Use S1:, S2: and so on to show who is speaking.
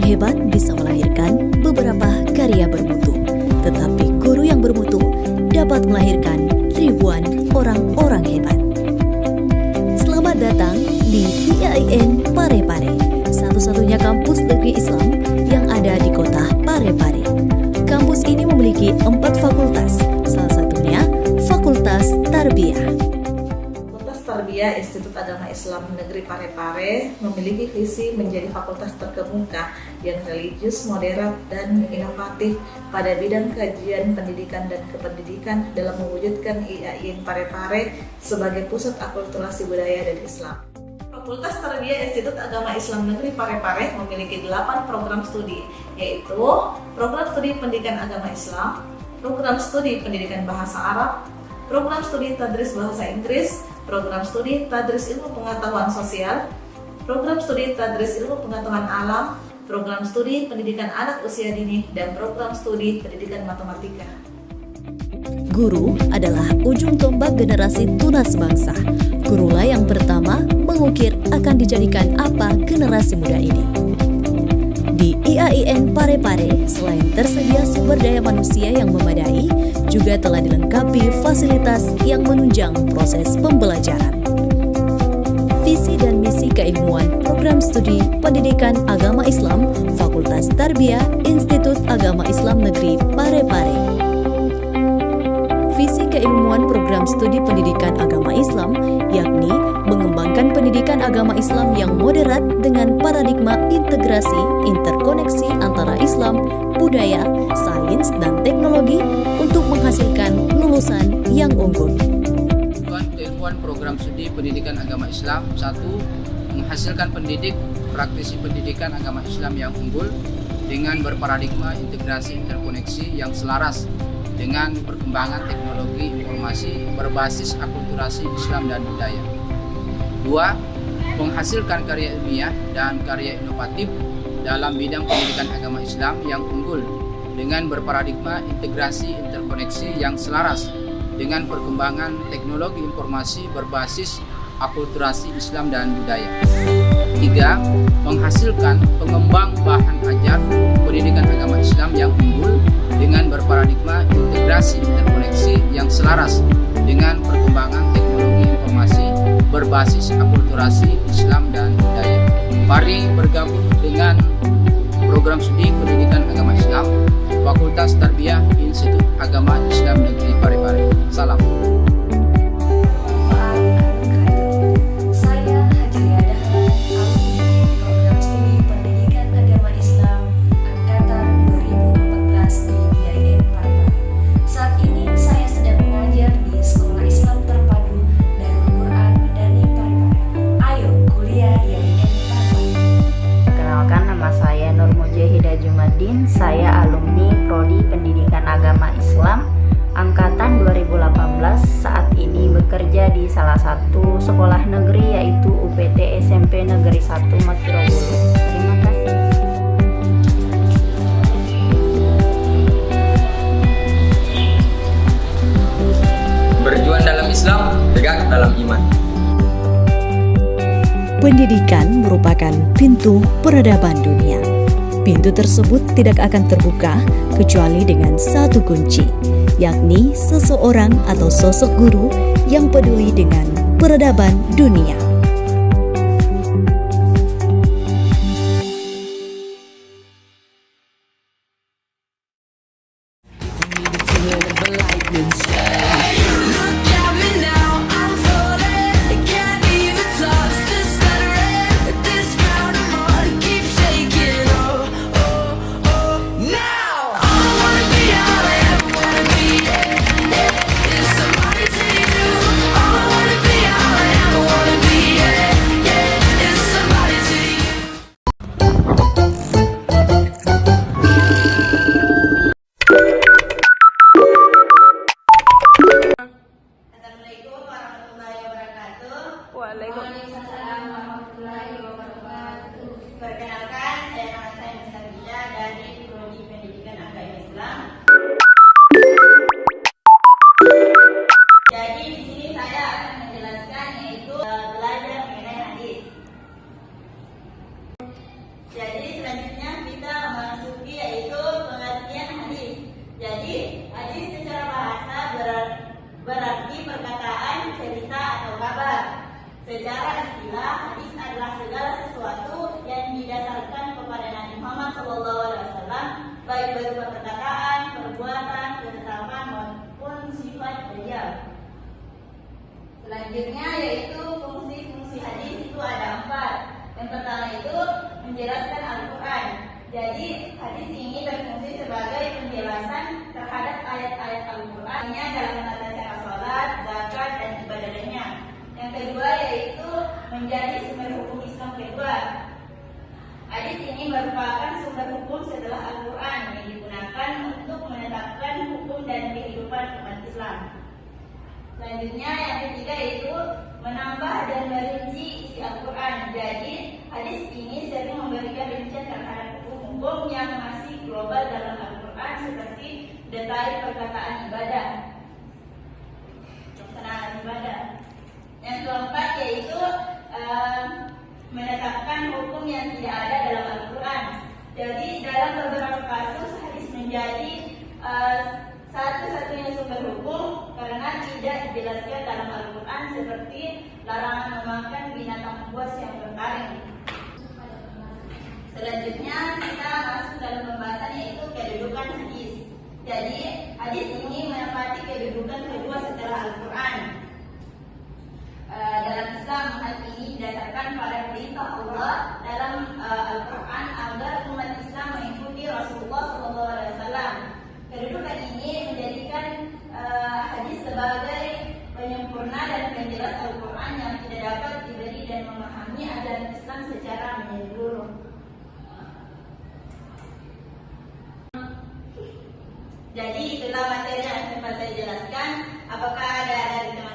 S1: hebat bisa melahirkan beberapa karya bermutu, tetapi guru yang bermutu dapat melahirkan ribuan orang-orang hebat. Selamat datang di IAIN Parepare, satu-satunya kampus negeri Islam yang ada di kota Parepare. Kampus ini memiliki 4 fakultas, salah satunya Fakultas Tarbiyah.
S2: Tarbiyah Institut Agama Islam Negeri Parepare memiliki visi menjadi fakultas terkemuka yang religius, moderat, dan inovatif pada bidang kajian pendidikan dan kependidikan dalam mewujudkan IAIN Parepare sebagai pusat akulturasi budaya dan Islam. Fakultas Tarbiyah Institut Agama Islam Negeri Parepare memiliki 8 program studi, yaitu program studi pendidikan agama Islam, program studi pendidikan bahasa Arab, program studi tadris bahasa Inggris, program studi tadris ilmu pengetahuan sosial, program studi tadris ilmu pengetahuan alam, program studi pendidikan anak usia dini, dan program studi pendidikan matematika.
S1: Guru adalah ujung tombak generasi tunas bangsa. Gurulah yang pertama mengukir akan dijadikan apa generasi muda ini. Di IAIN Parepare, selain tersedia sumber daya manusia yang memadai, juga telah dilengkapi fasilitas yang menunjang proses pembelajaran. Visi dan misi keilmuan program studi pendidikan agama Islam Fakultas Tarbiyah Institut Agama Islam Negeri Parepare. Visi keilmuan program studi pendidikan agama Islam yakni mengembangkan pendidikan agama Islam yang moderat dengan paradigma integrasi interkoneksi antara Islam, budaya, sains, dan teknologi untuk menghasilkan lulusan yang unggul.
S3: Keilmuan program studi pendidikan agama Islam 1. Menghasilkan pendidik praktisi pendidikan agama Islam yang unggul dengan berparadigma integrasi interkoneksi yang selaras dengan perkembangan teknologi informasi berbasis akulturasi Islam dan budaya. 2. Menghasilkan karya ilmiah dan karya inovatif dalam bidang pendidikan agama Islam yang unggul dengan berparadigma integrasi interkoneksi yang selaras dengan perkembangan teknologi informasi berbasis akulturasi Islam dan budaya. 3. Menghasilkan pengembang bahan ajar pendidikan agama Islam yang unggul dengan berparadigma integrasi interkoneksi yang selaras dengan perkembangan teknologi informasi berbasis akulturasi Islam dan budaya. Mari bergabung dengan program studi pendidikan agama Islam Fakultas Tarbiyah Institut Agama Islam Negeri Parepare. Salam.
S4: Saya alumni Prodi Pendidikan Agama Islam Angkatan 2018, saat ini bekerja di salah satu sekolah negeri yaitu UPT SMP Negeri 1 Matirobulu. Terima kasih.
S5: Berjuang dalam Islam, tegak dalam iman.
S1: Pendidikan merupakan pintu peradaban dunia. Pintu tersebut tidak akan terbuka kecuali dengan satu kunci, yakni seseorang atau sosok guru yang peduli dengan peradaban dunia.
S6: Waalaikumsalam warahmatullahi wabarakatuh. Perkenalkan, nama saya Mustabila dari Prodi Pendidikan Agama Islam. Jadi di sini saya akan menjelaskan yaitu belajar mengenai hadis. Jadi selanjutnya kita berita atau kabar. Secara istilah, hadis adalah segala sesuatu yang didasarkan kepada Nabi Muhammad SAW, baik berupa perkataan, perbuatan, ketetapan maupun sifat beliau. Selanjutnya yaitu fungsi-fungsi hadis itu ada 4. Yang pertama itu menjelaskan Al-Quran. Jadi hadis ini berfungsi sebagai penjelasan terhadap ayat-ayat Al-Quran-nya dalam tata cara sholat, zakat, dan ibadah lainnya. Yang kedua yaitu menjadi sumber hukum Islam kedua. Hadis ini merupakan sumber hukum setelah Al-Quran yang digunakan untuk menetapkan hukum dan kehidupan umat Islam. Selanjutnya yang ketiga yaitu menambah dan merinci isi Al-Quran. Jadi hadis ini sering memberikan rincian terhadap hukum-hukum yang masih global dalam Al-Quran seperti detail perkataan ibadah, pelaksanaan ibadah. Yang keempat yaitu menetapkan hukum yang tidak ada dalam Al-Quran. Jadi dalam beberapa kasus hadis menjadi satu-satunya sumber hukum karena tidak dijelaskan dalam Al-Quran, seperti larangan memakan binatang buas yang bertaring. Selanjutnya kita masuk dalam pembahasan yaitu kedudukan hadis. Jadi hadis ini menempati kedudukan kedua setelah Al-Quran. Dalam Islam, hal ini didasarkan pada perintah Allah dalam Al-Quran agar umat Islam mengikuti Rasulullah SAW. Kedudukan ini menjadikan hadis sebagai penyempurna dan penjelas Al-Quran yang tidak dapat diberi dan memahami ajaran Islam secara menyeluruh. Jadi itulah materi yang sempat saya jelaskan. Apakah ada dari teman